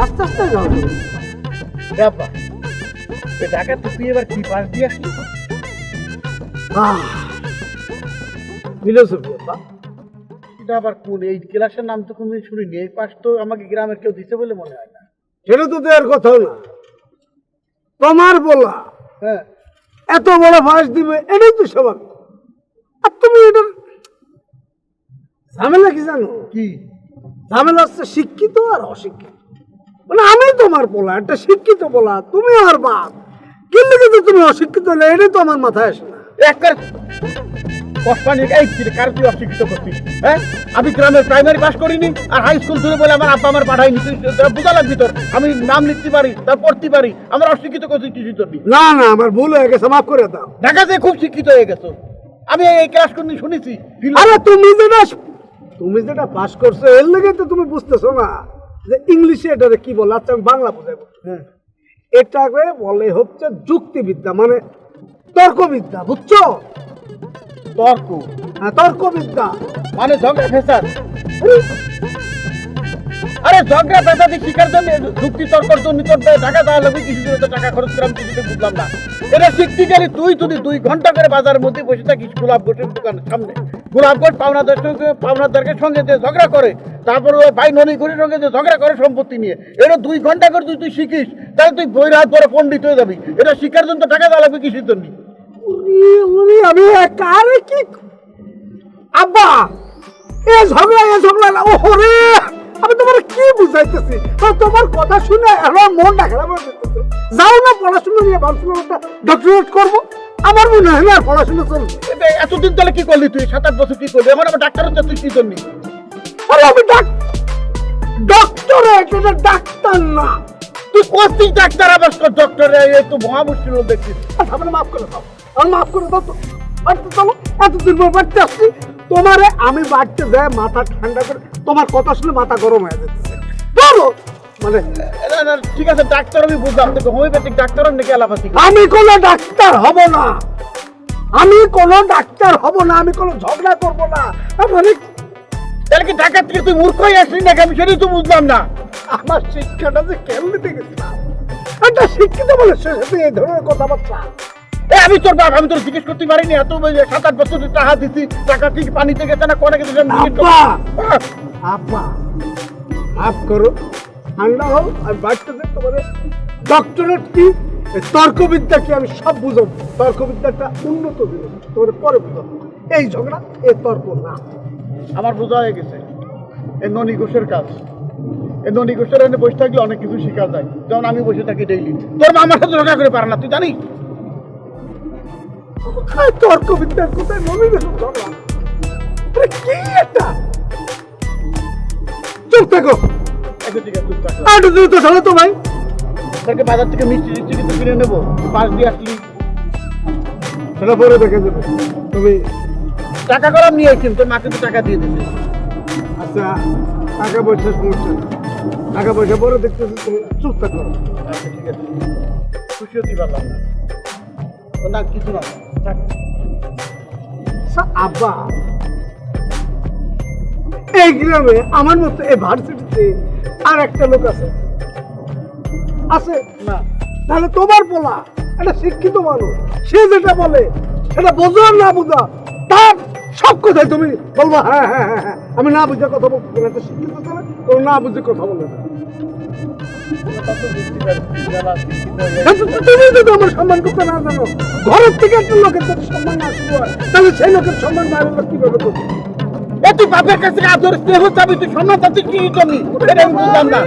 আস্তে আস্তে যাও ব্যাপার ঢাকা তো তুই এবার কি পাশ দিয়ে আসলি? এটা আবার কোন এই ক্লাসের নাম তো কোনদিন শুনিনি। এই পাশ তো আমাকে গ্রামের কেউ দিতে বলে মনে হয় না। সেটা তো দেওয়ার কথা না, তোমার বলা হ্যাঁ এত বড় ফাঁস দিবে এটাই তো স্বাভাবিক। আর তুমি এটার ঝামেলা কি জানো? কি ঝামেলা হচ্ছে শিক্ষিত আর অশিক্ষিত। মানে আমি তোমার বলা একটা শিক্ষিত বলা, তুমি আমার বাপ, কিন্তু কিন্তু তুমি অশিক্ষিত হলে এটাই তো আমার মাথায় আসে না। একবার কার তুই অশিক্ষিত করছিস? হ্যাঁ আমি গ্রামের প্রাইমারি পাস করিনি আর হাই স্কুল দূরে বলে আমার আব্বা আমার পাঠায়নি। তুই বোঝা লাগবি তোর, আমি নাম লিখতে পারি তার পড়তে পারি, আমার অশিক্ষিত করছিস কিছু তোর? না না, আমার ভুল হয়ে গেছে, মাফ করে দাও। ঢাকাতে খুব শিক্ষিত হয়ে গেছো, আমি এই ক্লাস কোনদিন শুনেছি। আরে তুমি যেটা পাস করছো এর লেগে তো তুমি বুঝতেছো না যে ইংলিশে এটারে কি বলে। আচ্ছা আমি বাংলা বুঝাবো। এটাকে বলে হচ্ছে যুক্তিবিদ্যা, মানে তর্কবিদ্যা, বুঝছো? তর্ক? হ্যাঁ, তর্কবিদ্যা মানে ঝগড়া ফেসাদ। আরে ঝগড়া ফেসাদি শিকার জন্য যুক্তি তর্কর জন্য তোর টাকা দেওয়া লাগবে, কিছু তো টাকা খরচ করাম কিছুতে বুঝলাম না। এটা শিখতে গেলে তুই যদি 2 ঘন্টা করে বাজারের মধ্যে বসে থাকিস গোলাপগঞ্জের দোকানের সামনে, গোলাপগঞ্জ পাওনাদারকে সঙ্গে যে ঝগড়া করে, তারপর ওই ভাই ননী ঘুরের সঙ্গে যে ঝগড়া করে সম্পত্তি নিয়ে, এটা 2 ঘন্টা করে তুই শিখিস, তাহলে তুই বই রাত পরে পণ্ডিত হয়ে যাবি। এটা শিক্ষার জন্য টাকা দেওয়া লাগবে কিছুর জন্য। আমি কারে কি আব্বা এ ঝগড়া ওরে আমি তোমার কি বুঝাইতেছি? তোমার কথা শুনে আমার মনটা খারাপ হয়ে যেতেছে। যাও না, পড়াশোনা নিয়ে ভাবছিলাম একটা ডক্টরেট করবো, আমার মনে হয় না পড়াশোনা চলবে। এতদিন তাহলে কি করলি তুই? 7-8 বছর কি করলি? আমার ডাক্তার হচ্ছে, তুই কি করলি? আরে আমি ডক্টরেট, এটা ডাক্তার না। তুই কোথায় ডাক্তার আবার ডক্টর? এই তো মহা মুশকিল দেখছিস। আচ্ছা মানে মাফ করে দাও, আর মাফ করে দাও তো। আচ্ছা চলো, এতদিন পর বাড়তে আসছি, তোমারে আমি বাড়তে যাই মাথা ঠান্ডা করে, তোমার কথা শুনে মাথা গরম হয়ে যাচ্ছে। বলো মানে ঠিক আছে, ডাক্তার আমি বুঝলাম, তোকে হোমিওপ্যাথিক ডাক্তার নাকি অ্যালোপ্যাথিক? আমি কোনো ডাক্তার হব না, আমি কোনো ডাক্তার হব না, আমি কোনো ঝগড়া করব না। মানে তাহলে কি ঢাকা থেকে তুই মূর্খ হয়ে আসলি নাকি? আমি সেটাই তো বুঝলাম না। আমার শিক্ষাটা যে কেন নিতে গেছিলাম, একটা শিক্ষিত বলে সে সাথে এই ধরনের কথাবার্তা। আমি তোর বাপ, আমি তোর জিজ্ঞেস করতে পারিনি? এত 7-8 বছর টাকা দিচ্ছি, টাকা ঠিক পানিতে গেছে না কোনে গেছে? আব্বা মাফ করো, ঠান্ডা হও। আর বাড়তে যে তোমার ডক্টরেট কি, তর্কবিদ্যা কি, আমি সব বুঝব। তর্কবিদ্যা একটা উন্নত জিনিস, তোমার পরে বুঝব। এই ঝগড়া এ তর্ক না। আমার বোঝা হয়ে গেছে এই ননী ঘোষের কাজ। এই ননী ঘোষের এনে বসে থাকলে অনেক কিছু শেখা যায়, যেমন আমি বসে থাকি ডেইলি। তোর মা আমার সাথে ঝগড়া করে পারে না, তুই জানিস? তর্কবিদ্যার কোথায় ননী ঘোষের ঝগড়া? কি একটা চুপ থাকো। ঠিক আছে, চুপ থাক। একটু দ্রুত চলো তো ভাই, তোকে বাজার থেকে মিষ্টি টিষ্টি কিন্তু কিনে নেবো। পাশ দিয়ে আসলি সেটা পরে দেখে যাবে। তুমি টাকা করার নিয়ে আসছেন, তোর মাকে তো টাকা দিয়ে দিতে। আচ্ছা টাকা পয়সা সমস্যা নেই, টাকা পয়সা পরে দেখতেছি, তুমি চুপ থাকো। আচ্ছা ঠিক আছে, খুশি হতে পারলাম না। না কিছু না। আব্বা এই গ্রামে আমার মতো এই ভার্সিটিতে আর একটা লোক আছে আছে না? তাহলে তোমার পোলা একটা শিক্ষিত মানুষ, সে যেটা বলে সেটা বোঝো আর না বোঝা, তার সব কথাই তুমি বলবো হ্যাঁ হ্যাঁ হ্যাঁ হ্যাঁ। আমি না বুঝে কথা বলতে পারি, একটা শিক্ষিত ছেলে ও না বুঝে কথা বলে না। তুমি যদি আমার সম্মান করতে না জানো, ঘরের থেকে একটা লোকের যদি সম্মান না শুরু হয়, তাহলে সেই লোকের সম্মান বাইরের লোক কিভাবে করবে? তুই বাপের কাছে আদর স্নেহ চাবি, তুই সম্মান চাচ্ছিস কি জন্য? আমি বুঝলাম না।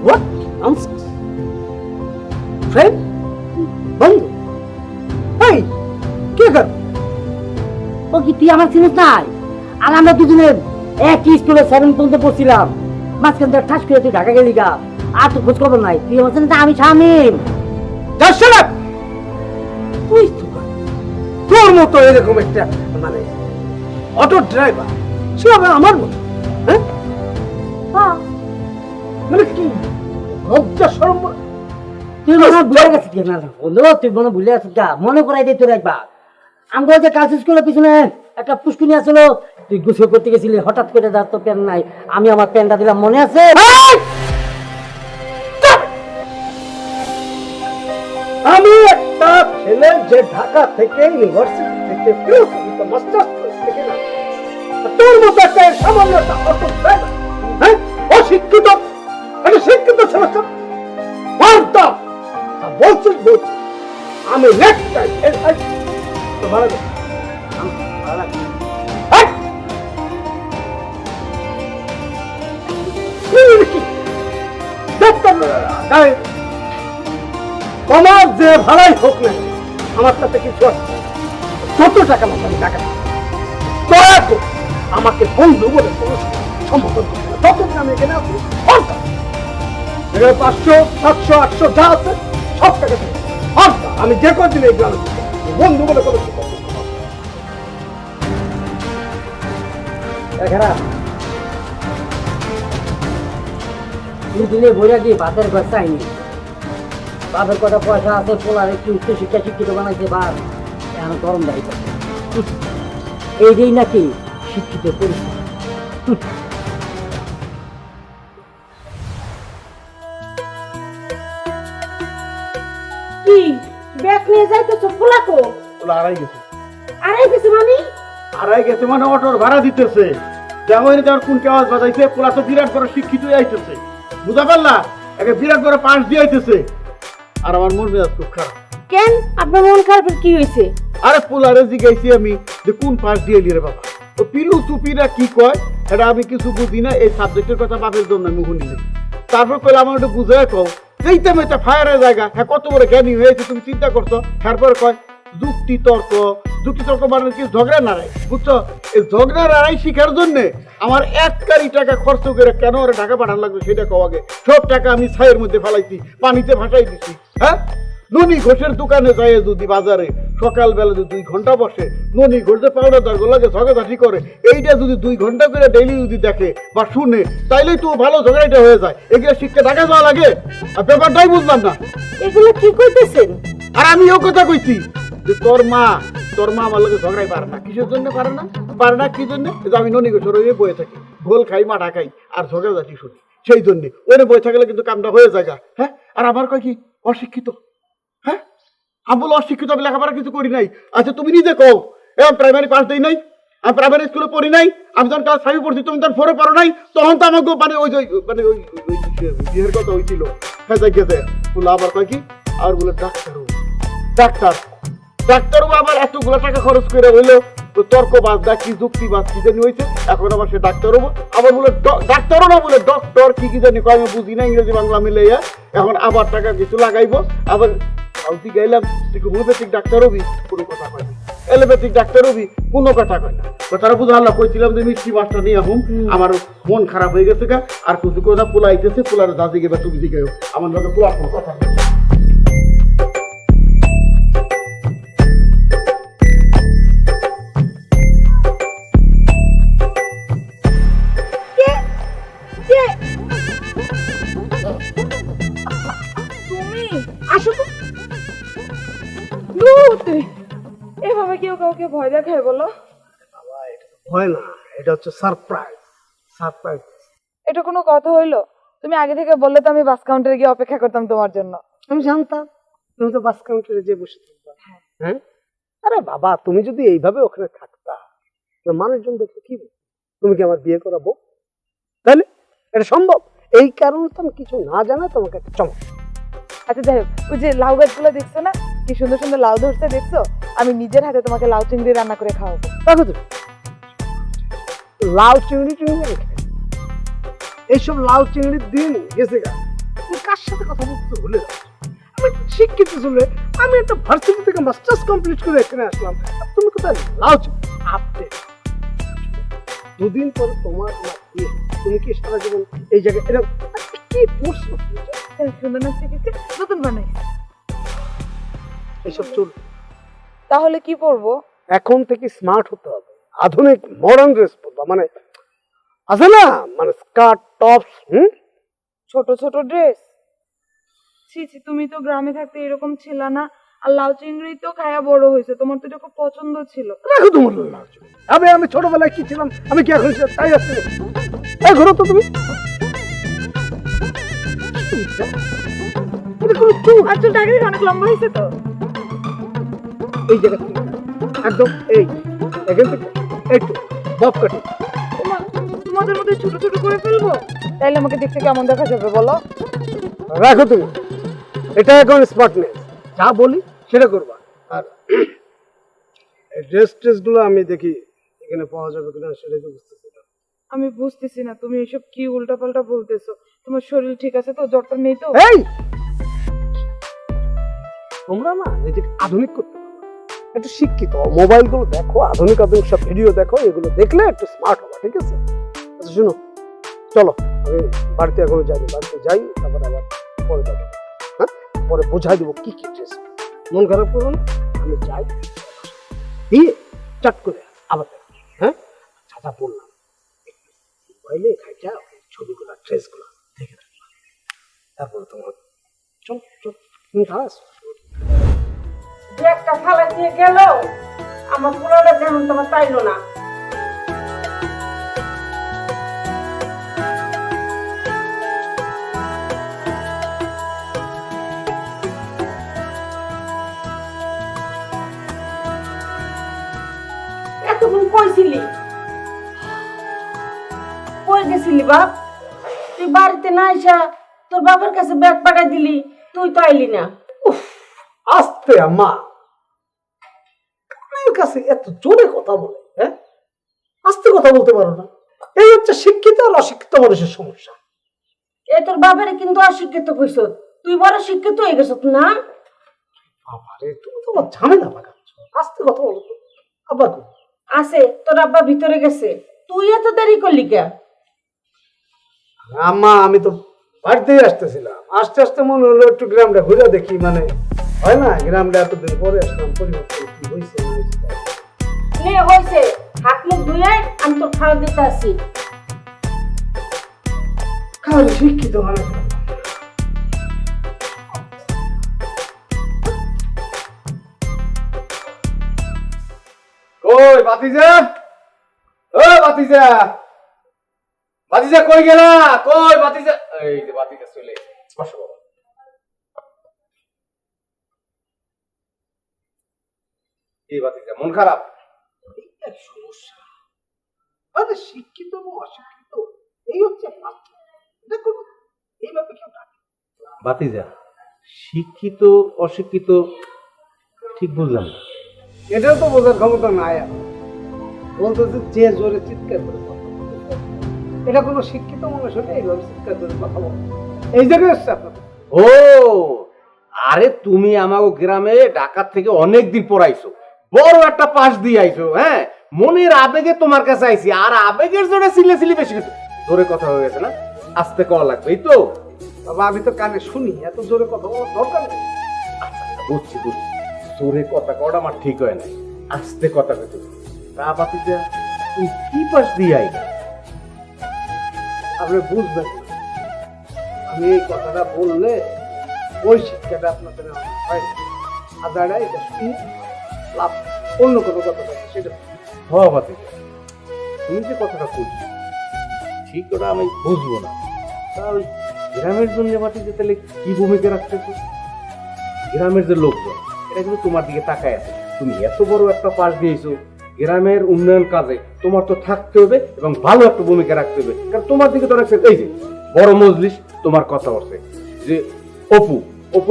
হোয়াট ননসেন্স ফ্রেন্ড বন্ধু এই কি কর ও কি তুই আমার চিনিস নাই? আর আমরা দুজনে একই স্কুলে 7 পর্যন্ত পড়ছিলাম। মাঝখান থেকে ঠাস করে তুই ঢাকা গেলি গা, আর তো খোঁজ খবর নাই। তুই আমার চিনিস না, আমি শামিম। Just shut up. তুই তো তোর মতো এরকম একটা মানে অটো ড্রাইভার সে আবার আমার মতো, হ্যাঁ হ্যাঁ, মানে কি লজ্জা শরম বলে- তুই মনে হয় ভুলে গেছিস কি না বন্ধু? তুই মনে হয় ভুলে গেছিস গা? মনে করাই দে তোর একবার। আমরা যে কাজ স্কুলের পিছনে একটা পুষ্কুনি আছিল, তুই গোসল করতে গেছিলি, হঠাৎ করে যার তো প্যান্ট নাই, আমি আমার প্যান্টটা দিলাম, মনে আছে? এই! Stop! আমি একটা ছেলে যে ঢাকা থেকে ইউনিভার্সিটি থেকে ফিলোসফিতে মাস্টার্স থেকে না আর তোর মতো একটা সামান্য একটা অটো ড্রাইভার, হ্যাঁ অশিক্ষিত একটা শিক্ষিত ছেলে সব বার্তা বলছিস আমি নেক্সট টাইম তো ভালো লাগে। ভালো লাগে। এই! কি? দেখতাম না, গায়ে তোমার যে ভাড়াই হোক না আমার সাথে কিছু আছে, যত টাকা লাগবে আমি টাকা দেব। দয়া করে আমাকে বন্ধু বলে কোনো সম্বোধন করবে না। যতদিন আমি এখানে আছি অর্থ এখানে 500, 700, 800 যা আছে সব টাকা দেবো। অর্থ আমি যে কদিন এই গ্রামে থাকি, বন্ধু বলে কোনো কিছু করবো না। এখানে তুই দিলে বইয়া দিয়ে ভাতের ঘর চাইনি। বাপের কথা পয়সা আছে, পোলার একটু উচ্চ শিক্ষা শিক্ষিত বানাইছে, বাপ এখন গরম দাঁড়িয়ে করছে। এইটাই নাকি শিক্ষিত পরিস্থিতি? কি ব্যাগ নিয়ে যাইতেছ? পোলাকো ওলা আড়াই গেছে। আড়াই গেছে মানে? আড়াই গেছে মানে অটোর ভাড়া দিতেছে। যেমন তার কোন আওয়াজ বাজাইছে, পোলা তো বিরাট বড় শিক্ষিত আইতেছে, বুঝা পারলা? একে বিরাট বড় পাশ দিয়ে আইতেছে। আর আমার মন মেজাজ খুব খারাপ। কেন আপনার মন খারাপের কি হয়েছে? আরে পোলারে জিজ্ঞাসি আমি যে কোন পাশ দিয়ে এলি রে বাবা। ও পিলু টুপিরা কি কয় এটা আমি কিছু বুঝি না, এই সাবজেক্টের কথা বাপের জন্য আমি শুনি না। তারপর কইলে আমার একটু বুঝাই কও, যেইটা মেয়েটা ফায়ারের জায়গা, হ্যাঁ কত বড় জ্ঞানী হয়েছে তুমি চিন্তা করছো। তারপরে কয় যুক্তি তর্ক মানে কি ঝগড়া নাড়াই, বুঝছো? এই ঝগড়া নাড়াই শিখার জন্য আমার 1 কোটি টাকা খরচ করে কেন ওরা টাকা পাঠানো লাগবে সেটা কও আগে। সব টাকা আমি ছাইয়ের মধ্যে ফেলাইছি, পানিতে ভাসাই দিছি। হ্যাঁ, ননি ঘোষের দোকানে যায় যদি বাজারে সকালবেলা যদি 2 ঘন্টা বসে, ননি ঘোষ যে পাউডার গুলোকে ঝগড়াঝাটি করে, এইটা যদি 2 ঘন্টা করে ডেইলি যদি দেখে বা শুনে, তাইলেই তো ভালো ঝগড়াটা হয়ে যায়। এগুলো শিখতে টাকা দেওয়া লাগে? আর ব্যাপারটাই বুঝলাম না। এগুলো কি কইতেছেন? আর আমি ও কথা কইছি যে তোর মা আমার লোকে ঝগড়াই পারে না। কিসের জন্য পারে না? কি জন্য? যে আমি ননি ঘোষের ওই বয়ে থাকি, গোল খাই মাঠা খাই আর ঝগড়াঝাটি শুনি, সেই জন্য ওরে বয়ে থাকলে কিন্তু কামটা হয়ে যায়। হ্যাঁ, আর আমার কয় কি অশিক্ষিত। হ্যাঁ, আমি বলো অশিক্ষিত, আমি লেখাপড়া কিছু করি নাই। আচ্ছা তুমি নিজে কও, আমি প্রাইমারি পাস দিই নাই, আমি প্রাইমারি স্কুলে পড়ি নাই, আমি যখন ক্লাস 5 পড়ছি তুমি তখন 4 পড়ো নাই, তখন তো আমাকে মানে ওই বিয়ের কথা হয়েছিল। হ্যাঁ যাই গেছে বলে আবার কয় কি আর বলে ডাক্তারও আবার এতগুলো টাকা খরচ করে হইলো তর্কবাজ দা কি যুক্তিবাজ কি জানি হয়েছে, এখন আবার সে ডাক্তার হবো, আবার বলে ডাক্তারও না বলে ডক্টর কি জানি কয়, আমি বুঝি না ইংরেজি বাংলা মিলে। এখন আবার টাকা কিছু লাগাইবো, আবার আলতি গাইলাম তুই হোমিওপ্যাথিক ডাক্তার হবি, কোনো কথা কয় না। এলোপ্যাথিক ডাক্তার হবি, কোনো কথা কয় না। কথাটা বুঝা আল্লাহ কইছিলাম যে মিষ্টি মাছটা নিয়ে হুম, আমার মন খারাপ হয়ে গেছে গা। আর কিছু কথা পোলা আইতেছে, পোলার দাদি গেবা তুমি দিকে আমার লগে পোলা কোনো কথা নেই। তুমি আসো তো। লুতে এভাবে কেউ কাউকে ভয় দেখায় বলো? হয় না, এটা হচ্ছে সারপ্রাইজ। এটা কোনো কথা হইলো? তুমি আগে থেকে বললে তো আমি বাস কাউন্টারে গিয়ে অপেক্ষা করতাম তোমার জন্য। আমি জানতাম তুমি তো বাস কাউন্টারে যে বসে থাকবা। হ্যাঁ, আরে বাবা তুমি যদি এইভাবে ওখানে থাকতা মানুষজন দেখতে কি বলতো? তুমি কি আমার বিয়ে করাবো? তাহলে এটা সম্ভব? এই কারণে তো আমি কিছু না জানা তোমাকে একটা চমক। আচ্ছা যাই হোক, ওই যে লাউ গাছগুলো দেখছো না, কি সুন্দর সুন্দর লাউ ধরছে দেখছো? আমি নিজের হাতে তোমাকে লাউ চিংড়ি রান্না করে খাওয়াবো। দেখো তুমি লাউ চিংড়ি আমি খাই। এইসব লাউ চিংড়ির দিন গেছে গা। তুমি কার সাথে কথা বলতে ভুলে যাচ্ছ। আমি একটা শিক্ষিত ছেলে, আমি একটা ভার্সিটি থেকে মাস্টার্স কমপ্লিট করে এখানে আসলাম, আর তুমি কোথায় লাউচ আপডে। দুদিন পরে তোমার আমার বিয়ে, তুমি কি সারা জীবন এই জায়গায় এরকম কি পড়ছো? সুন্দর নাচ শিখেছে, নতুন বানাই। এইসব চল, তাহলে কি পরবো? এখন থেকে স্মার্ট হতে হবে, আধুনিক মডার্ন ড্রেস পরবা, মানে আছে না, মানে স্কার্ট টপস। ছোট ছোট ড্রেস? ছি ছি, তুমি তো গ্রামে থাকতে এরকম ছিল না, আর লাউ চিংড়ি তো খায়া বড় হয়েছে, তোমার তো এটা খুব পছন্দ ছিল। রাখো তোমার লাউচ। আমি ছোটবেলায় কি ছিলাম, আমি কি এখন তাই আসছি? এই ঘুরো তো তুমি। এটা কোনো চুল, আর চুলটা আগে থেকে অনেক লম্বা হয়েছে তো। এই জায়গা থেকে একদম এই এখান থেকে একটু বব কাটি। তোমাদের মধ্যে ছোট ছোট করে ফেলবো, তাইলে আমাকে দেখতে কেমন দেখা যাবে বলো? রাখো তুমি, এটা এখন স্মার্টনেস, যা বলি সেটা করবা। আর ড্রেস গুলো আমি দেখি এখানে পাওয়া যাবে কিনা, সেটাই তো বুঝতেছি না। আমি বুঝতেছি না তুমি এসব কি উল্টাপাল্টা বলতেছো। তোমার শরীর ঠিক আছে তো? জ্বরটা নেই তো? এই তোমরা না নিজেকে আধুনিক করতে পারো, একটু শিক্ষিত মোবাইল গুলো দেখো, আধুনিক সব ভিডিও দেখো, এগুলো দেখলে একটু স্মার্ট হবে, ঠিক আছে? আচ্ছা শুনো, চলো আমি বাড়িতে এখনো যাইনি, বাড়িতে যাই, তারপরে আবার পরে যাবো। হ্যাঁ, পরে বোঝাই দেবো কি কি ড্রেস। মন খারাপ করো না, আমি যাই, দিয়ে চাট করে আবার দেখো। হ্যাঁ, চাচা বললাম মোবাইলে খাইটা ছবিগুলো ড্রেসগুলো দেখে রাখলাম, তারপরে তোমার চল চল তুমি খাস। যে একটা ফালা দিয়ে গেল, আমার পোলাটা যেমন তোমার তাইলো না। এতক্ষণ কইছিলি, কই গেছিলি বাপ? তুই বাড়িতে না আইসা তোর বাবার কাছে ব্যাগ পাঠাই দিলি, তুই তো আইলি না। আস্তে আম্মা, কানের কাছে এত জোরে কথা বলে, হ্যাঁ? আস্তে কথা বলতে পারো না? এই হচ্ছে শিক্ষিত আর অশিক্ষিত মানুষের সমস্যা। এ তোর বাবারে কিন্তু অশিক্ষিত কইস, তুই বড় শিক্ষিত হয়ে গেছ না? বাবারে, তুমি তো আমার ঝামেলা পাকাচ্ছ, আস্তে কথা বলো তো। আব্বা কই? আছে, তোর আব্বা ভিতরে গেছে, তুই এত দেরি করলি কে? আম্মা আমি তো বাড়িতেই আসতেছিলাম, আস্তে আস্তে মনে হলো একটু গ্রামটা ঘুরে দেখি, মানে হয় না গ্রামটা এতদিন পরে আসলাম, পরিবর্তন কি হয়েছে না হয়েছে তাই। নে হয়েছে, হাত মুখ ধুয়ে আমি তোর খাওয়া দিতে আসি। খালি শিক্ষিত মানুষ। কই বাতিজা? ও বাতিজা, বাতিজা কই গেলা? কই বাতিজা? এই যে বাতিজা চলে এসেছে। বসো বাবা। এই বাতিজা মন খারাপ? এইটাই সমস্যা, মানে শিক্ষিত এবং অশিক্ষিত এই হচ্ছে পার্থক্য। দেখো এইভাবে কেউ ডাকে। বাতিজা, শিক্ষিত অশিক্ষিত ঠিক বুঝলাম না। এটাও তো বোঝার ক্ষমতা নাই আমার। বলতেছে যে জোরে চিৎকার করে কথা বলতে, এটা কোনো শিক্ষিত মানুষ হলে এইভাবে চিৎকার করে কথা বলে, এই জায়গায় হচ্ছে আপনার। ও আরে, তুমি আমাকে গ্রামে ঢাকার থেকে অনেকদিন পর আইছো, বড় একটা পাশ দিয়ে আইছো। হ্যাঁ, মনের আবেগে তোমার কাছে আইছি, আর আবেগের জোরে সিলে বেশি কিছু জোরে কথা হয়ে গেছে না, আস্তে কওয়া লাগবে। এই তো বাবা, আমি তো কানে শুনি, এত জোরে কথা বলার দরকার নেই। আচ্ছা, বুঝছি, জোরে কথা কওয়াটা আমার ঠিক হয় না, আস্তে কথা কইতে। তা বাতিজা, তুমি কি পাশ দিয়ে আইলে? আপনি বুঝবেন না, আমি এই কথাটা বললে ওই শিক্ষাটা আপনাদের হয় না। আদারা এটা শুনি লাভ, অন্য কোনো কথা বলে সেটা বাতিজা, তুমি যে কথাটা বলছো ঠিক, ওটা আমি বুঝবো না। তা ওই গ্রামের জন্য বাতিজা তাহলে কি ভূমিকা রাখতেছো? গ্রামের যে লোকজন, এটা কিন্তু তোমার দিকে তাকায় আছে। তুমি এত বড় একটা পাশ দিয়েছো, গ্রামের উন্নয়ন কাজে তোমার তো থাকতে হবে এবং ভালো একটা ভূমিকা রাখতে হবে। কারণ তোমার দিকে তো রাখছে, এই যে বড় মজলিস তোমার কথা বলছে যে অপু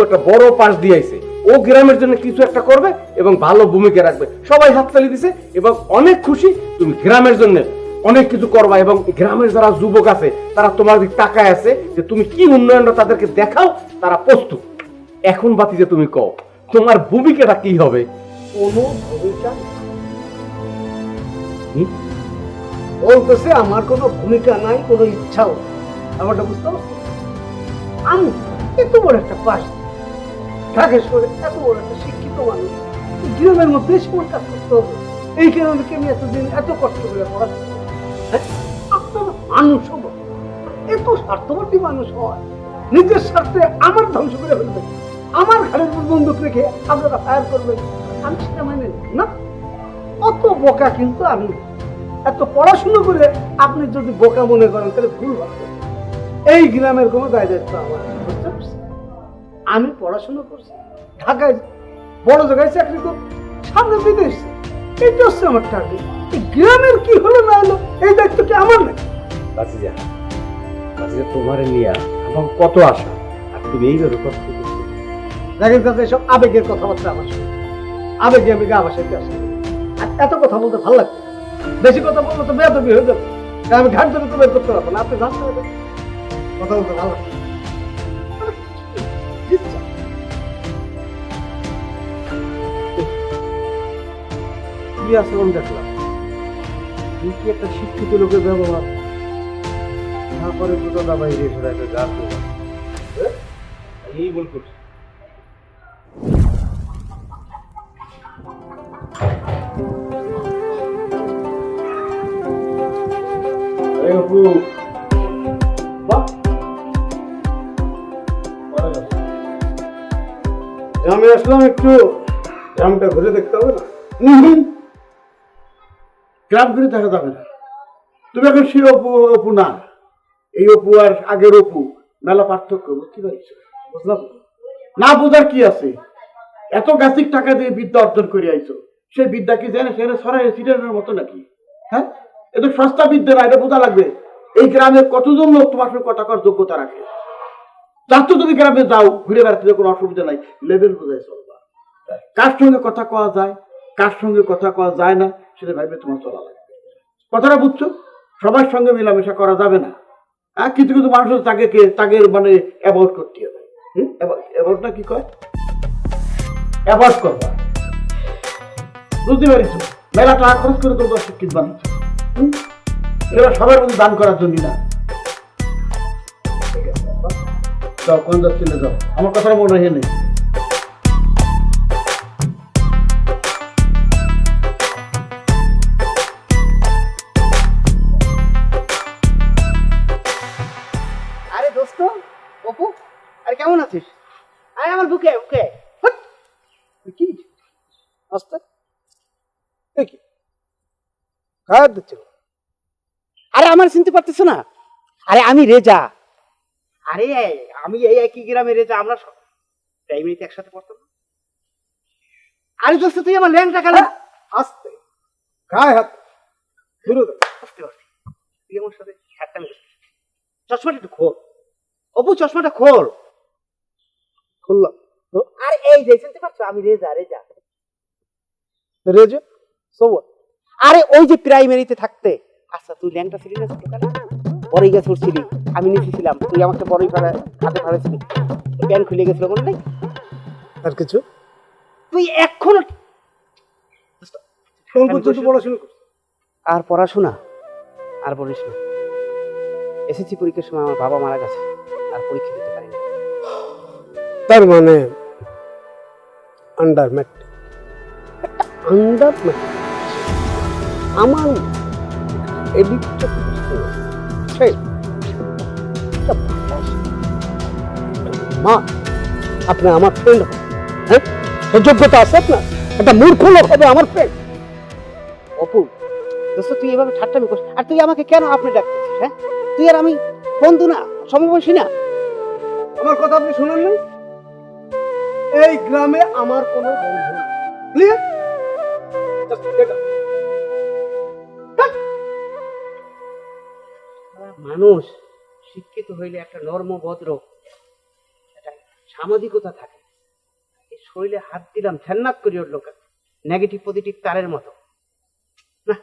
একটা বড় পাশ দিয়েছে, ও গ্রামের জন্য কিছু একটা করবে এবং ভালো ভূমিকা রাখবে, সবাই হাততালি দিছে এবং অনেক খুশি তুমি গ্রামের জন্য অনেক কিছু করবা, এবং গ্রামের যারা যুবক আছে তারা তোমার দিক তাকায় আছে যে তুমি কি উন্নয়নটা তাদেরকে দেখাও, তারা প্রস্তুত। এখন বাতি যে তুমি কও তোমার ভূমিকাটা কি হবে? কোনো ভূমিকা বলতেছে আমার কোনো ভূমিকা নাই, কোনো ইচ্ছাও। আমারটা বুঝতে পারছি, আমি এত বড় একটা পাশ ঢাকা শহরে এত বড় একটা শিক্ষিত মানুষ, গ্রামের মধ্যে এসে আমার কাজ করতে হবে। এই কারণে কি আমি এতদিন এত কষ্ট করে পড়াশোনা করি? হ্যাঁ? আপনারা মানুষ হব, এত স্বার্থবাদী মানুষ হয়, নিজের স্বার্থে আমার ধ্বংস করে ফেলবেন, আমার ঘরের উপর বন্দুক রেখে আপনারা ফায়ার করবেন, আমি সেটা মানে নেব না। অত বোকা কিন্তু আমি না। এত পড়াশুনো করে আপনি যদি বোকা মনে করেন তাহলে ভুল হবে। এই গ্রামের কোনো দায় দায়িত্ব আমার নেই, বুঝতে পারছেন? আমি পড়াশোনা করছি, ঢাকায় বড় জায়গায় চাকরি করছি, সামনে বিদেশ, এটা হচ্ছে আমার টার্গেট। এই গ্রামের কি হলো না হলো এই দায়িত্ব কি আমার নেই? বাতিজা, বাতিজা তোমার নিয়ে আমার কত আশা, আর তুমি এইভাবে কষ্ট করছো। দেখেন চাচা, এসব আবেগের কথাবার্তা আমার সঙ্গে, আবেগে আমি গা ভাসাইতে আসি, আর এত কথা বলতে ভালো লাগছে। বেশি কথা বললে তো বেয়াদবি হয়ে যাবে, আমি ঘাট ধরে তো বের করতে পারবো না। আপনি জানতে হবে, কথা বলতে ভালো লাগছে। ইচ্ছা। কি আচরণ দেখলাম, তুমি কি একটা শিক্ষিত লোকের ব্যবহার, তারপরে দুটো দাবাই রেখে একটা গা তোমার এই বল করছি। গ্রামে আসলাম, একটু গ্রামটা ঘুরে দেখতে হবে না? গ্রাম ঘুরে দেখা যাবে না। তুমি এখন সে অপু অপু না, এই অপু আর আগের অপু মেলা পার্থক্য, বুঝতে পারছো? বুঝলাম। না বোঝার কি আছে? এত গাছিক টাকা দিয়ে বিদ্যা অর্জন করে আইছো, সেই বিদ্যা কি জানে সেখানে সরাই সিটারের মতো নাকি? হ্যাঁ, এত সস্তা বিদ্যা না, এটা বোঝা লাগবে। এই গ্রামের কতজন লোক তোমার সঙ্গে কথা করার যোগ্যতা রাখে? যার তো তুমি গ্রামে যাও ঘুরে বেড়াতে, কোনো অসুবিধা নাই, লেভেল বোঝাই চলবা। কার সঙ্গে কথা কওয়া যায়, কার সঙ্গে কথা কওয়া যায় না, সেটা ভাইবে তোমার চলা লাগবে। কথাটা বুঝছো? সবার সঙ্গে মেলামেশা করা যাবে না। হ্যাঁ, কিছু কিছু মানুষের তাকে মানে অ্যাভয়েড করতে হবে। অ্যাভয়েড না কি কয়? অ্যাভয়েড করবা, বুঝতে পারিস? মেলা টাকা খরচ করে তোমরা শিক্ষিত বানিয়েছ, এবার সবার মধ্যে দান করার জন্য না। যাও, কোন যাচ্ছিলে যাও, আমার কথাটা মনে হয় নেই। আরে দোস্ত, অপু, আরে কেমন আছিস? আরে আমার বুকে বুকে কি আস্তে কি গায়ে দিচ্ছিল? আরে আমার চিনতে পারতেছ না? আরে আমি রেজা। আরে আমি এই একই গ্রামে রেজা, আমরা প্রাইমারিতে একসাথে পড়তাম না? আরে দোস্ত, তুই আমার ল্যাংটা কালে আস্তে গায়ে হাত দূরে দাও। বুঝতে পারছি তুই আমার সাথে ঠাট্টা মেরেছিস। চশমাটা একটু খোল অপু, চশমাটা খোল। খুললাম তো। আর এই যে চিনতে পারছো, আমি রেজা রেজা। রেজে সবর। আরে ওই যে প্রাইমারিতে থাকতে, আচ্ছা তুই ল্যাংটা ছিলি না ছোটবেলা, বড়ই গাছ উঠছিলি, আমি নিচে ছিলাম, তুই আমাকে বড়ই ফেলা হাতে ফেলেছিলি, প্যান খুলে গেছিল মনে নেই? আর কিছু তুই এখনো কোন পর্যন্ত পড়াশোনা করছিস? আর পড়াশোনা আর বলিস না। এসএসসি পরীক্ষার সময় আমার বাবা মারা গেছে, আর পরীক্ষা দিতে পারিনি। তার মানে আন্ডার ম্যাট্রিক। আন্ডার ম্যাট্রিক আমার এদিকটা মা, আপনি আমার ফ্রেন্ড, হ্যাঁ, যোগ্যতা আছে আপনার? একটা মূর্খ লোক হবে আমার ফ্রেন্ড? অপু দোস্ত, তুই এভাবে ঠাট্টামি করিস, আর তুই আমাকে কেন আপনি ডাকতেছিস? হ্যাঁ, তুই আর আমি বন্ধু না, সমবয়সী না? আমার কথা আপনি শুনেন নাই? এই গ্রামে আমার কোনো বন্ধু নেই। ক্লিয়ার? মানুষ শিক্ষিত হইলে একটা নর্ম ভদ্র একটা সামাজিকতা থাকে। এই শরীরে হাত দিলাম ঝান্নাত করে উঠলো, নেগেটিভ পজিটিভ তারের মতো। না,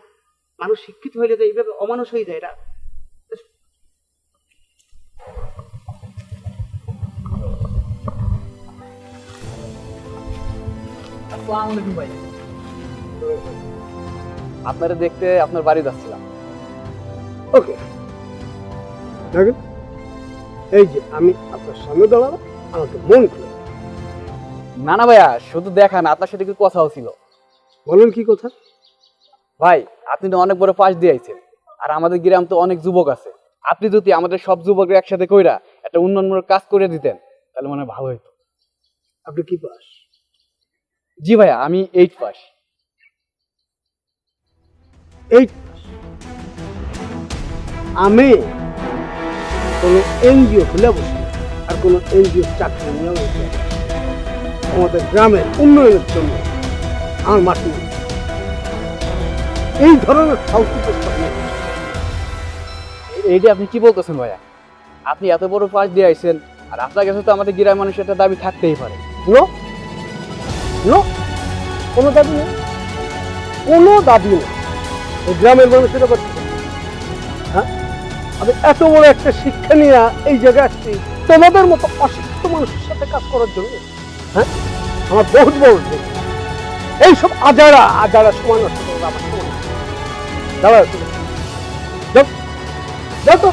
মানুষ শিক্ষিত হইলে তো এইভাবে অমানুষ হয়ে যায়। এটা আসসালামু আলাইকুম ভাই। আপনারা দেখতে আপনার বাড়ি যাচ্ছিলাম। ওকে, দেখেন এই যে আমি আপনার সামনে দাঁড়াবো, আমাকে মন খুলে না না ভাইয়া, শুধু দেখা না, আপনার সাথে কিছু কথাও ছিল। বলেন কি কথা? ভাই আপনি তো অনেক বড় পাশ দিয়ে আইছেন, আর আমাদের গ্রাম তো অনেক যুবক আছে। আপনি যদি আমাদের সব যুবক একসাথে কইরা একটা উন্নয়নমূলক কাজ করে দিতেন তাহলে মনে হয় ভালো হইতো। আপনি কি পাস? জি ভাইয়া, আমি 8 পাস। এই আমি কোনো এনজিও খুলে বসি আর কোনো এনজিও চাকরি নিয়ে বসে আছি। আমাদের গ্রামের উন্নয়নের জন্য আমার মাটি নেই। এই ধরনের ফালতু প্রস্তাব নিয়ে এইটা আপনি কি বলতেছেন ভাইয়া? আপনি এত বড় পাশ দিয়ে আইছেন, আর আপনার কাছে তো আমাদের গ্রামের মানুষের একটা দাবি থাকতেই পারে। নো নো, কোনো দাবি নেই, কোনো দাবি নেই। এই গ্রামের মানুষের ব্যাপার কি? হ্যাঁ, আমি এত বড় একটা শিক্ষা নিয়ে এই জায়গায় আসছি তোমাদের মতো অশিক্ষিত মানুষের সাথে কাজ করার জন্য। হ্যাঁ, আমার বহুত বড় উদ্বেগ। এইসব আজারা আজারা সময় নষ্ট করবো আমার সময় নষ্ট। দাঁড়া, যাও যাও তো।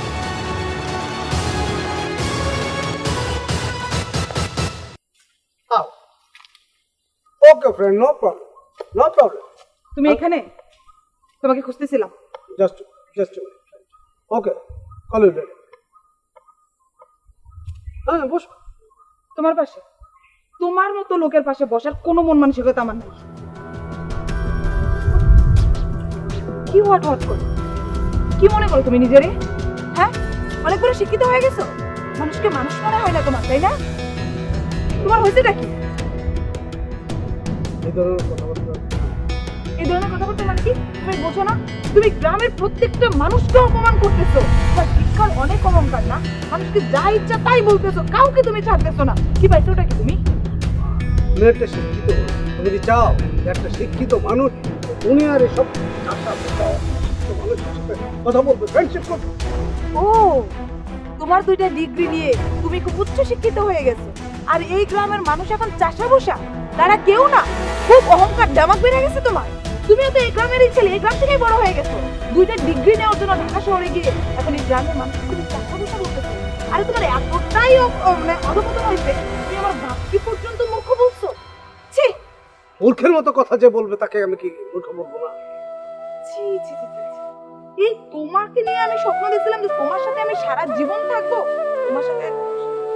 Okay friend, no problem, no problem. তুমি এখানে? তোমাকে খুঁজতেছিলাম। Just okay. Call you later. হ্যাঁ, বস। তোমার পাশে? তোমার মতো লোকের পাশে বসার কোনো মন মানসিকতা আমার নেই। কি হট হট করো? কি মনে করো তুমি নিজেরে? হ্যাঁ, অনেক বড় শিক্ষিত হয়ে গেছো, মানুষকে মানুষ মনে হয় না তোমার, তাই না? তোমার হয়েছেটা কি? এই ধরনের কথাবার্তা মানে কি? তুমি বোঝো না? তুমি গ্রামের প্রত্যেকটা মানুষকে অপমান করতেছো। তোমার শিক্ষার অনেক অহংকার না? মানুষকে যা ইচ্ছা তাই বলতেছো, কাউকে তুমি ছাড়তেছো না। কি পাইছো ওটা কি তুমি? তুমি একটা শিক্ষিত মানুষ। তুমি যদি চাও যে একটা শিক্ষিত মানুষ দুনিয়ার এসব মানুষের সাথে কথা বলবে, ফ্রেন্ডশিপ করবে। ও, তোমার 2টা ডিগ্রি নিয়ে তুমি খুব উচ্চ শিক্ষিত হয়ে গেছো, আর এই গ্রামের মানুষ এখন চাষা বসা, তারা কেউ না। খুব অহংকার ডামাক বেড়ে গেছে তোমার। তুমিও তো এই গ্রামেরই ছেলে, এই গ্রাম থেকেই বড় হয়ে গেছো। 2টা ডিগ্রি নেওয়ার জন্য ঢাকা শহরে গিয়ে এখন এই গ্রামের মানুষ তুমি চাষা বসা বলতেছো। আরে তোমার এতটাই মানে অধপতন হয়েছে, তুমি আমার বাপকে পর্যন্ত মূর্খ বলছো। ছি, মূর্খের মতো কথা যে বলবে তাকে আমি কি মূর্খ বলবো না? ছি ছি ছি ছি। এই তোমাকে নিয়ে আমি স্বপ্ন দেখছিলাম যে তোমার সাথে আমি সারা জীবন থাকবো, তোমার সাথে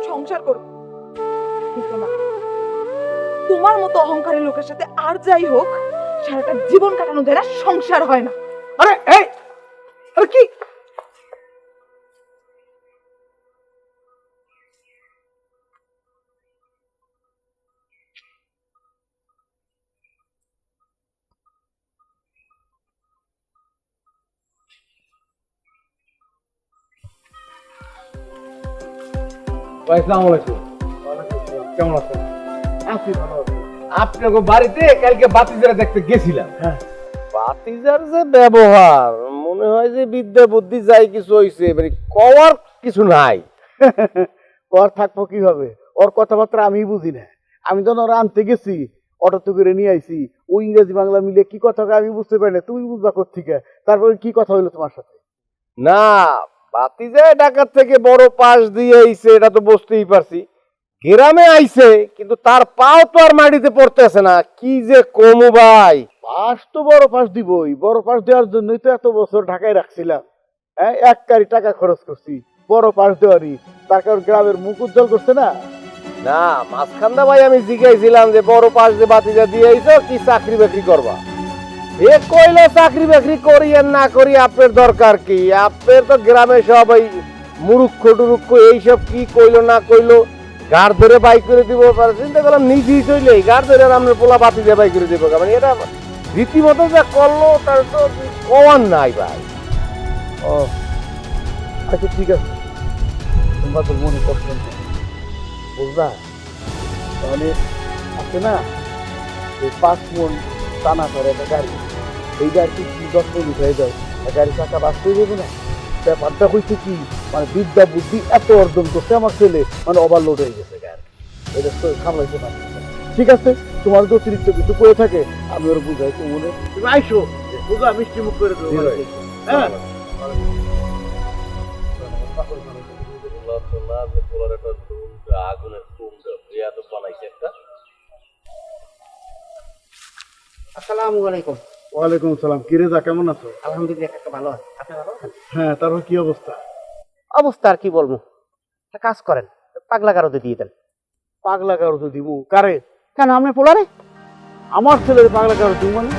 সংসার করবো, কিন্তু না, তোমার মতো অহংকারী লোকের সাথে আর যাই হোক সারাটা জীবন কাটানো যায় না, সংসার হয় না। আরে এই, আরে কি ভাই আসসালামু আলাইকুম। কেমন আছেন? আপনি ভালো আছেন? আপনাকে বাড়িতে কালকে বাতিজারা দেখতে গেছিলাম। হ্যাঁ। বাতিজার যে ব্যবহার, মনে হয় যে বিদ্যা বুদ্ধি যাই কিছু হইছে, মানে কওয়ার কিছু নাই। ওর থাকবো কিভাবে? ওর কথাবার্তা আমি বুঝি না। আমি যখন ওরা আনতে গেছি, অটোতে করে নিয়ে আইছি, ওই ইংরেজি বাংলা মিলে কি কথা আমি বুঝতে পারি না। তুমি বুঝবা কোত্থেকে? তারপরে কি কথা হইলো তোমার সাথে? না, বাতিজা ঢাকার থেকে বড় পাশ দিয়ে আইছে, এটা তো বুঝতেই পারছি। গ্রামে আইছে, কিন্তু তার পাও তো আর মাটিতে পড়তেছে না। কি যে কমু ভাই। পাশ তো বড় পাশ দিবই, বড় পাশ দেওয়ার জন্যই তো এত বছর ঢাকায় রাখছিলাম। হ্যাঁ, 1 কারি টাকা খরচ করছি বড় পাশ দেওয়ারই। তার কারণ গ্রামের মুখ উজ্জ্বল করছে না। না, মাঝখানটা ভাই আমি জিজ্ঞাসিলাম যে বড় পাশ দিয়ে বাতিজা দিয়ে আইছো, কি চাকরি বাকরি করবা? এ কইলো চাকরি বাকরি করি আর না করি আপনার দরকার কি? আপনার তো গ্রামে সবাই মুরুক্ষ টুরুক্ষ এইসব কি কইলো না কইলো গাড় ধরে বাই করে দিব। চিন্তা করলাম নিজেই চইলে গাড় ধরে আপনার পোলা বাতিজা বাই করে দিব। মানে এটা রীতিমতো যা করলো তার তো কওয়ার নাই ভাই। ও আচ্ছা, ঠিক আছে, তোমরা তো মনে করছো না, বুঝলা? তাহলে আছে না, এই 5 মন টানা করে একটা গাড়ি, এই গাড়িটি কি দশ মিনিট হয়ে যায় গাড়ি চাকা বাস হয়ে যাবে না ব্যাপারটা হয়েছে কি মানে বিদ্যা বুদ্ধি এত অর্জন করছে আমার ছেলে মানে ওভারলোড হয়ে গেছে গাড়ি এটা তো সামলাইতে পারছে না। ঠিক আছে তোমার যদি অতিরিক্ত কিছু করে থাকে আমি ওর বুঝাই তো মনে তুমি আইসো বুঝা মিষ্টি মুখ করে দেবো হ্যাঁ আগুনের তো বানাইছে একটা। আসসালামু আলাইকুম। ওয়ালাইকুম আসসালাম কিরে যা কেমন আছো? আলহামদুলিল্লাহ কাকা ভালো আছে। আপনি ভালো আছেন? হ্যাঁ তারপর কি অবস্থা? অবস্থা আর কি বলবো, একটা কাজ করেন, পাগলা গারদে দিয়ে দেন। পাগলা কারো তো দিব কারে? কেন আপনি পোলারে? আমার ছেলের পাগলা কারো দিব মানে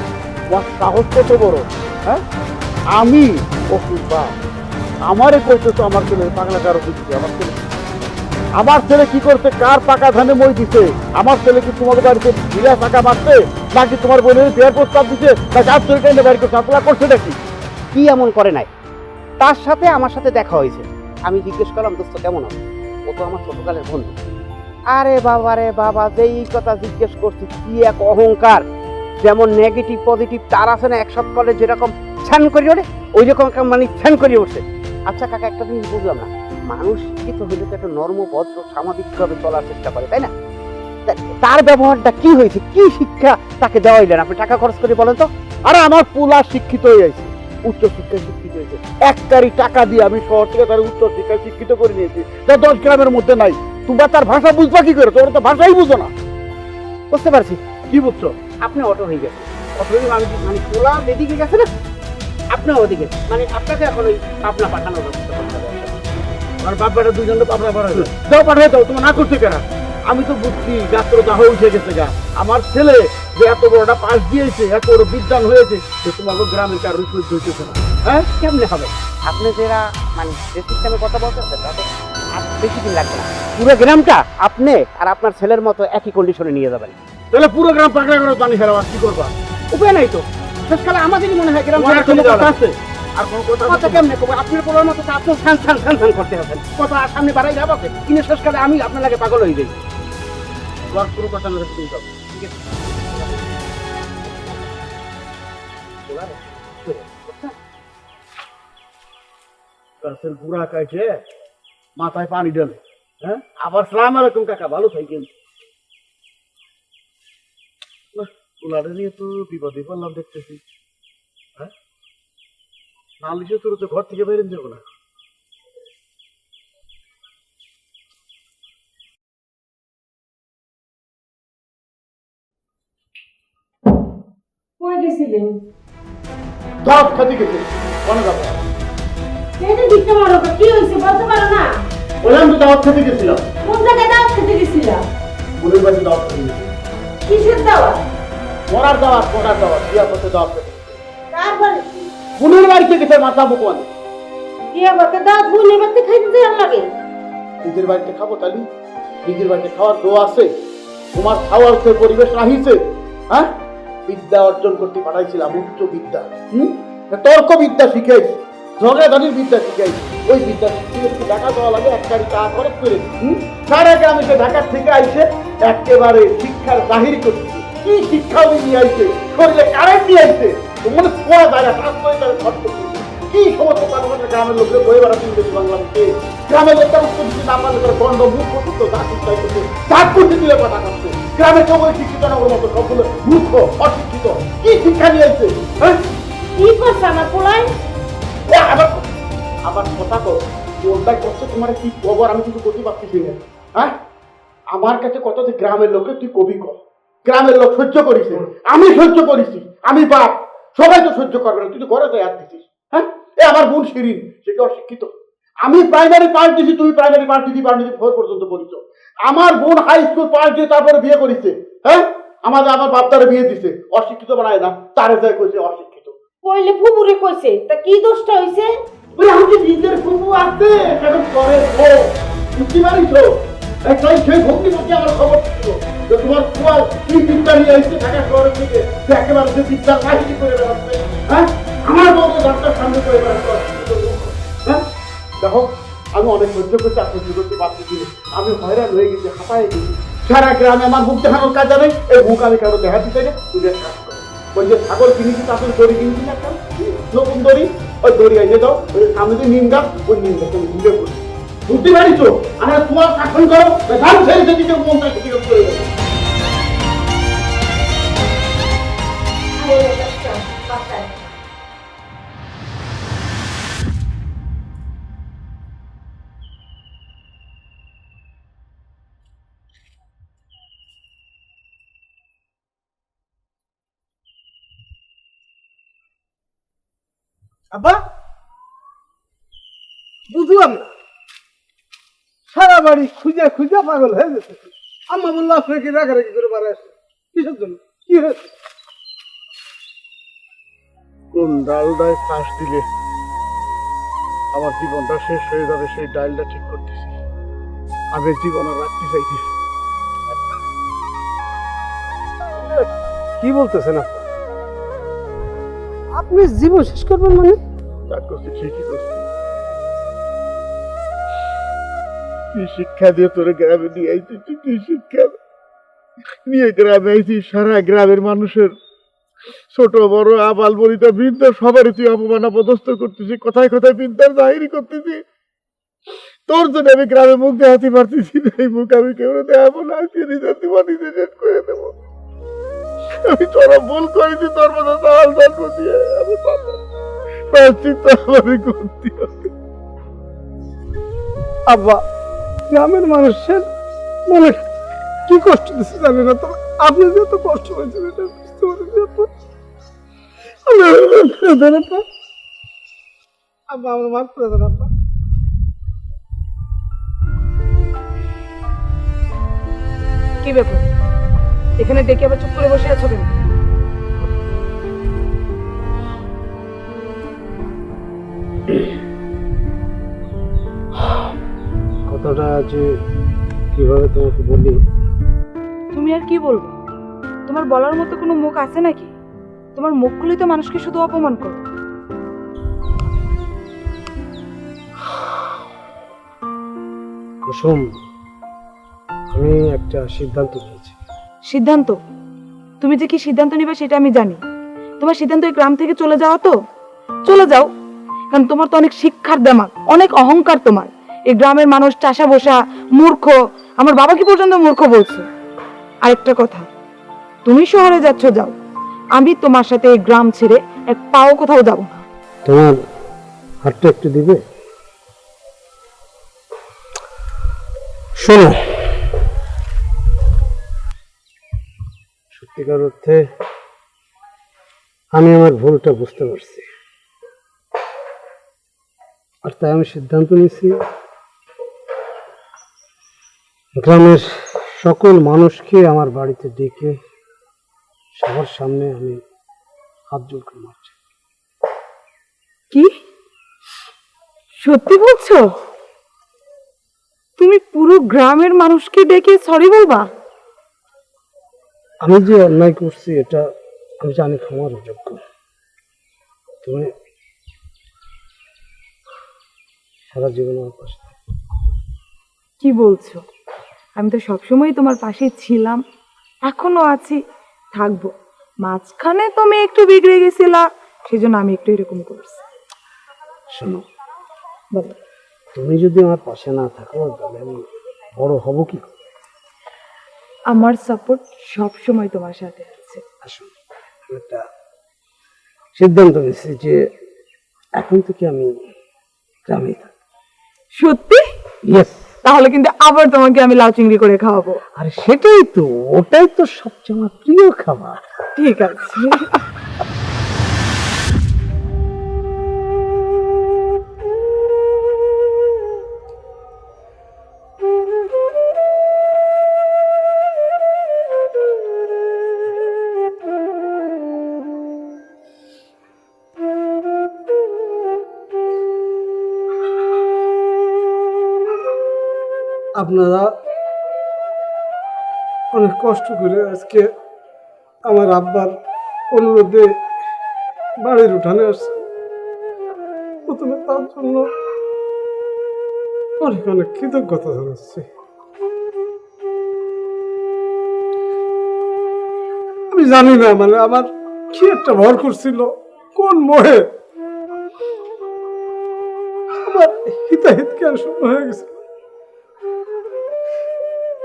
তোমার সাহস কত বড়? হ্যাঁ আমি অসুখ বা আমারে কইতে তো আমার ছেলের পাগলা কারো দিচ্ছে। আমার ছেলে কি করছে? কার পাকা ধানে মই দিছে? আমার ছেলে কি তোমাদের বাড়িতে ভিড়া টাকা মারছে নাকি তোমার বোনের বিয়ার প্রস্তাব দিছে না কাজ চলে কেন বাড়ি করছে? আপনারা করছে নাকি? কি এমন করে নাই? তার সাথে আমার সাথে দেখা হয়েছে, আমি জিজ্ঞেস করলাম দোস্ত কেমন আছে, ও তো আমার ছোটকালের বন্ধু। আরে বাবা রে বাবা, যেই কথা জিজ্ঞেস করছি কি এক অহংকার, যেমন নেগেটিভ পজিটিভ তার আছে না এক সব কলে যেরকম ছ্যান করি ওঠে ওই রকম মানে ছ্যান করিয়ে উঠছে। আচ্ছা কাকা একটা জিনিস বুঝলাম না, মানুষ শিক্ষিত হইলে তো একটা নর্ম ভদ্র সামাজিকভাবে চলার চেষ্টা করে তাই না? তার ব্যবহারটা কি হয়েছে, কি শিক্ষা তাকে দেওয়া হইলেন আপনি টাকা খরচ করে বলেন তো? আরে আমার পোলা শিক্ষিত হয়ে যাইছে, উচ্চ শিক্ষায় শিক্ষিত হয়েছে, একটারই টাকা দিয়ে আমি শহর থেকে তার উচ্চ শিক্ষায় শিক্ষিত করে নিয়েছি, তা 10 গ্রামের মধ্যে নাই। তোমরা তার ভাষা বুঝবা কি করে? তোমরা তো ভাষাই বুঝো না। বুঝতে পারছি কি বুঝছো? আপনি অটো হয়ে গেছে, অটো হয়ে আমি মানে পোলা এদিকে গেছে না, আপনি ওদিকে মানে আপনাকে এখন ওই পাবনা পাঠানোর ব্যবস্থা করতে হবে। আর বাপ বেটা দুজনে পাবনা পাঠাবে, দাও পাঠিয়ে দাও। তোমার না করছে কেন? আমি তো বুঝছি গাত্র দাহ উঠে গেছে গা। আমার ছেলে যে এত বড়টা পাশ দিয়েছে, এত বড় বিদ্যান হয়েছে, সে তোমার গ্রামের কারোর সহ্য হইতেছে না। হ্যাঁ কেমনে হবে? আপনি যারা মানে যে সিস্টেমে কথা বলছেন তাতে আর বেশি দিন লাগবে না, পুরো গ্রামটা আপনি আর আপনার ছেলের মতো একই কন্ডিশনে নিয়ে যাবেন। তাহলে পুরো গ্রাম পাকড়া করে পানি ফেরাবা, কি করবা? উপায় নাই তো, শেষকালে আমাদেরই মনে হয় গ্রাম তোমার কোনো কথা আছে? আর কোনো কথা আছে? কথা কেমনে করবো? আপনার পোলার মতো তো আপনি ছান ছান ছান ছান করতে হবেন, কথা আর সামনে বাড়াই যাবো কিন্তু শেষকালে আমি আপনার লাগে পাগল হয়ে যাই। তোমার কোনো কথা না তুমি যাও। ঠিক আছে গাছের গুড়া খাইছে, মাথায় পানি ঢেলে, হ্যাঁ আবার সালাম আলাইকুম কাকা, ভালো থাকেন। ওনারে নিয়ে তো বিপদে পড়লাম দেখতেছি। হ্যাঁ নালিশে তোর তো ঘর থেকে বেরেন যাবো না। কই গেছিলেন? সব খাতে গেছে মনে যাবো। কেটে দিতে পারো, কি হয়েছে বলতে পারো না? বললাম তো দাওয়াত খেতে গেছিলাম, কোন জায়গায় দাওয়াত খেতে গেছিলা? বোনের বাড়িতে দাওয়াত খেতে গেছি। কিসের দাওয়াত? মরার দাওয়াত, মরার দাওয়াত, বিয়া করতে দাওয়াত খেতে গেছি। কার বাড়ি? বোনের বাড়িতে গেছে মাথা মুখোয়ান। বিয়ে করতে দাওয়াত বুনি বাড়িতে খাইতে দেওয়ার লাগে? নিজের বাড়িতে খাবো তালি? নিজের বাড়িতে খাওয়ার দোয়া আছে? তোমার খাওয়ার সে পরিবেশ রাহিছে? হ্যাঁ বিদ্যা অর্জন করতে পাঠাইছিলাম, উচ্চ বিদ্যা, তর্ক বিদ্যা শিখাইছি, ঝগড়াঝাটির বিদ্যা শিখাইছি। ওই বিদ্যা শিখতে একটু টাকা দেওয়া লাগে, এক গাড়ি টাকা খরচ করে সারা গ্রামে সে ঢাকার থেকে আইসে একেবারে শিক্ষার জাহির করছে। কি শিক্ষা উনি নিয়ে আইছে, শরীরে কারেন্ট নিয়ে আইছে, মানে ছোঁয়া জায়গা কাজ করে তারা খরচ করছে। কি সমস্ত কারণে গ্রামের লোকের বই বেড়াতে ইংরেজি বাংলা মুখে, গ্রামের লোকটা উত্তর দিতে না পারলে তারা গন্ড মুখ করতো, যা চিন্তা করছে তা করতে দিলে কথা কাটছে। গ্রামের সবাই শিক্ষিত না ওর মতো সবগুলো মূর্খ অশিক্ষিত। কি শিক্ষা নিয়ে আইছে? হ্যাঁ কি করছে আমার পোলাই? আবার আবার কথা কর, ওটাই করছে তোমার কি খবর আমি কিন্তু করতে পারতেছি না। হ্যাঁ আমার কাছে কত যে গ্রামের লোকে তুই কবি কর, গ্রামের লোক সহ্য করিস, আমি সহ্য করেছি, আমি বাপ, সবাই তো সহ্য করবে না, তুই তো ঘরে যাই আর দিছিস। হ্যাঁ এ আমার বোন শিরিন, সে কি অশিক্ষিত? আমি প্রাইমারি পাস দিছি, তুমি প্রাইমারি পাস দিদি পারমিতি 4 পর্যন্ত পড়িস। আমার বোন হাই স্কুল পাস দিয়ে তারপরে বিয়ে করেছে। হ্যাঁ আমার বাপদারে বিয়ে দিছে, অশিক্ষিত বানায় না, তারে যায় কইছে অশিক্ষিত। কইলে ফুবুরে কইছে, তা কি দোষটা হইছে? বলে আমি নিজের ফুবু আছে সেটা করে ও বুঝতে পারিস? একটাই সেই ভক্তি মধ্যে আমার খবর ছিল যে তোমার ফুয়া কি বিদ্যা নিয়ে আসছে ঢাকা শহরের থেকে, সে একেবারে যে বিদ্যার বাহিনী করে বেড়াচ্ছে। হ্যাঁ আমার বউকে ডাক্তার সামনে করে বেড়াচ্ছে। হ্যাঁ দেখো আমি অনেক সহ্য করতে আর সহ্য করতে পারছি, আমি হয়রান হয়ে গেছি, হাঁপায়ে গেছি। সারা গ্রামে আমার মুখ দেখানোর কাজ নেই, এই মুখ আমি কেন দেখাতে চাই না? তুই কাজ কর, ওই যে ছাগল কিনেছি তারপরে দড়ি কিনেছি না একটা নতুন দড়ি, ওই দড়ি এসে দাও, ওই সামনে যে নিম গাছ, ওই নিম গাছ ঘুরে পড়ি বুঝতে পারিস? আর তোমার শাসন করো, ধান ছেড়ে সেদিকে মন থাকে করে দেবো। আব্বা বুঝলাম না, সারা বাড়ি খুঁজে খুঁজে পাগল হয়ে গেছে। আম্মা বললো আপনাকে রাগারাগি করে বাড়ি আসছে, কিসের জন্য, কি হয়েছে? কোন ডালটায় ফাঁস দিলে আমার জীবনটা শেষ হয়ে যাবে সেই ডালটা ঠিক করতেছি। আমি জীবন আর রাখতে চাইছি। কি বলতেছেন আপনি? আপনি জীবন শেষ করবেন মানে? কাজ করছি, ঠিকই করছি। কি শিক্ষা দিয়ে তোরে গ্রামে নিয়ে আইছি, তুই কি শিক্ষা নিয়ে গ্রামে আইছি? সারা গ্রামের মানুষের ছোট বড় আবাল বনিতা বৃদ্ধ সবারই তুই অপমান অপদস্থ করতেছি, কথায় কথায় বিদ্যার জাহিরি করতেছি। তোর জন্য আমি গ্রামে মুখ দেখাতে পারতেছি না, এই মুখ আমি কেউ দেখাবো না, আজকে নিজের জীবন নিজে শেষ করে দেবো। আমি চরম ভুল করেছি, তোর মতো দালাল জন্ম দিয়ে আমি প্রায়শ্চিত্ত আমাকে করতে হবে। আব্বা, গ্রামের মানুষের মনে কি কষ্ট দিচ্ছে জানি না, তবে আপনি যত কষ্ট হয়েছে এটা বুঝতে পারছি। আব্বা আমার মাফ করে দেন আব্বা। কি ব্যাপার, এখানে ডেকে আবার চুপ করে বসে আছো কেন? কথাটা যে কিভাবে তোমাকে বলি। তুমি আর কি বলবো? তোমার বলার মতো কোনো মুখ আছে নাকি? তোমার মুখ খুলে তো মানুষকে শুধু অপমান করো। কুসুম, আমি একটা সিদ্ধান্ত নিয়েছি। সিদ্ধান্ত? তুমি যে কি সিদ্ধান্ত নিবে সেটা আমি জানি। তোমার সিদ্ধান্ত এই গ্রাম থেকে চলে যাওয়া, তো চলে যাও, কারণ তোমার তো অনেক শিক্ষার দেমাগ, অনেক অহংকার তোমার। এই গ্রামের মানুষ চাষা বসা মূর্খ, আমার বাবাকে পর্যন্ত মূর্খ বলছো। আরেকটা কথা, তুমি শহরে যাচ্ছ যাও, আমি তোমার সাথে এই গ্রাম ছেড়ে এক পাও কোথাও যাব না। তোমার হাতটা একটু দিবে? শোনো, সত্যিকার অর্থে আমি আমার ভুলটা বুঝতে পারছি, আর তাই আমি সিদ্ধান্ত নিয়েছি গ্রামের সকল মানুষকে আমার বাড়িতে ডেকে সবার সামনে আমি হাত জোড় করে মারছি। কি সত্যি বলছো? তুমি পুরো গ্রামের মানুষকে ডেকে সরি বলবা? আমি যে অন্যায় করছি এটা আমি জানি ক্ষমার অযোগ্য। তুমি সারা জীবন আমার পাশে থাকবে। কি বলছো? আমি তো সবসময় তোমার পাশে ছিলাম, এখনো আছি, থাকবো। মাঝখানে তুমি একটু বিগড়ে গেছিলা, সেজন্য আমি একটু এরকম করছি। শোনো, বলো। তুমি যদি আমার পাশে না থাকো তাহলে আমি বড় হব কি করে? আমার সাপোর্ট সব সময় তোমার সাথে আছে। আসুন, আমি একটা সিদ্ধান্ত নিয়েছি যে এখন থেকে আমি গ্রামেই থাকবো। সত্যি? ইয়েস। তাহলে কিন্তু আবার তোমাকে আমি লাউ চিংড়ি করে খাওয়াবো। আরে সেটাই তো, ওটাই তো সবচেয়ে আমার প্রিয় খাবার। ঠিক আছে। আপনারা অনেক কষ্ট করে আজকে আমার আব্বার অনুরোধে বাড়ির উঠানে আসছে। প্রথমে তার জন্য অনেক অনেক কৃতজ্ঞতা জানাচ্ছি। আমি জানি না, মানে আমার কি একটা ভর করছিল, কোন মোহে আমার হিতাহিত জ্ঞান শূন্য হয়ে গেছে।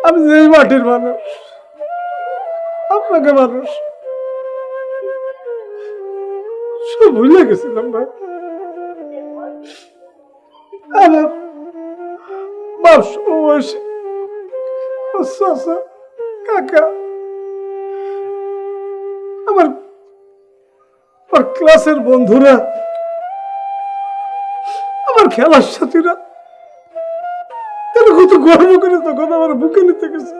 আমি যে মাটির মানুষ, আপনাকে মানুষ সব ভুলে গেছিলাম ভাই। আমার বাপ সমবয়সী চাচা, কাকা, আমার ক্লাসের বন্ধুরা, আমার খেলার সাথীরা তারা কত গর্ব করে তখন আমার বুকে নিতে গেছে।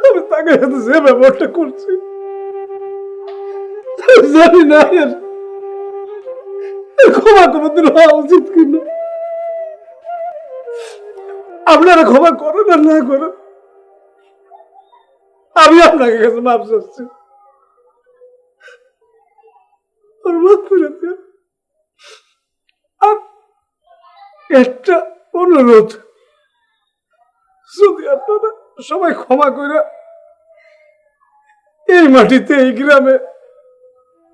আমি তাকে সাথে যে ব্যবহারটা করছি জানি না এর ক্ষমা কোনোদিন হওয়া উচিত কিনা। আপনারা ক্ষমা করেন আর না করেন, আমি আপনাকে কাছে মাপ চাচ্ছি। আর একটা অনুরোধ, যদি আপনারা সবাই ক্ষমা করে এই মাটিতে এই গ্রামে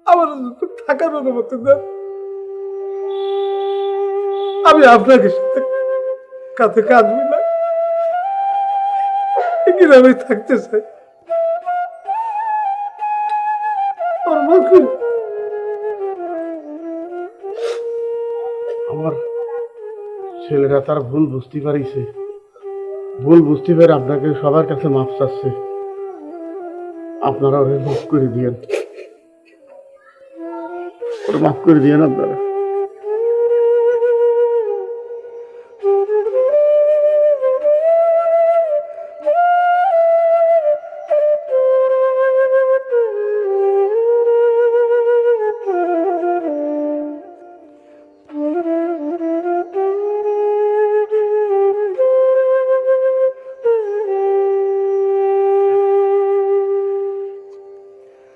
আমার থাকার অনুমতি দেন, আমি আপনাকে সাথে কাঁধে কাঁধ মিলাই এই গ্রামে থাকতে চাই। আমার ছেলেরা তার ভুল বুঝতে পারিছে, ভুল বুঝতে পেরে আপনাকে সবার কাছে মাফ চাচ্ছে। আপনারা ওরে মাফ করে দিয়েন, ওরে মাফ করে দিয়েন আপনারা।